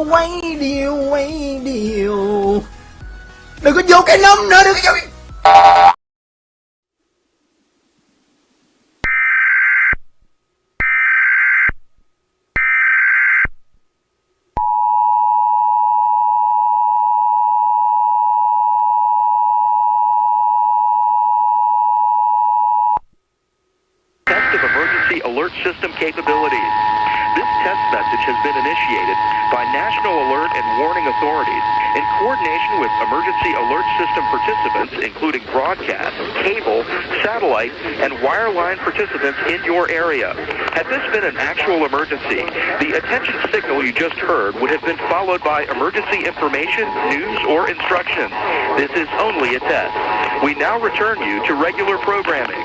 quay điều. Đừng có vô cái nấm nữa, đừng có vô. Of emergency alert system capabilities. This test message has been initiated by National Alert and Warning Authorities in coordination with emergency alert system participants, including broadcast, cable, satellite, and wireline participants in your area. Had this been an actual emergency, the attention signal you just heard would have been followed by emergency information, news, or instructions. This is only a test. We now return you to regular programming.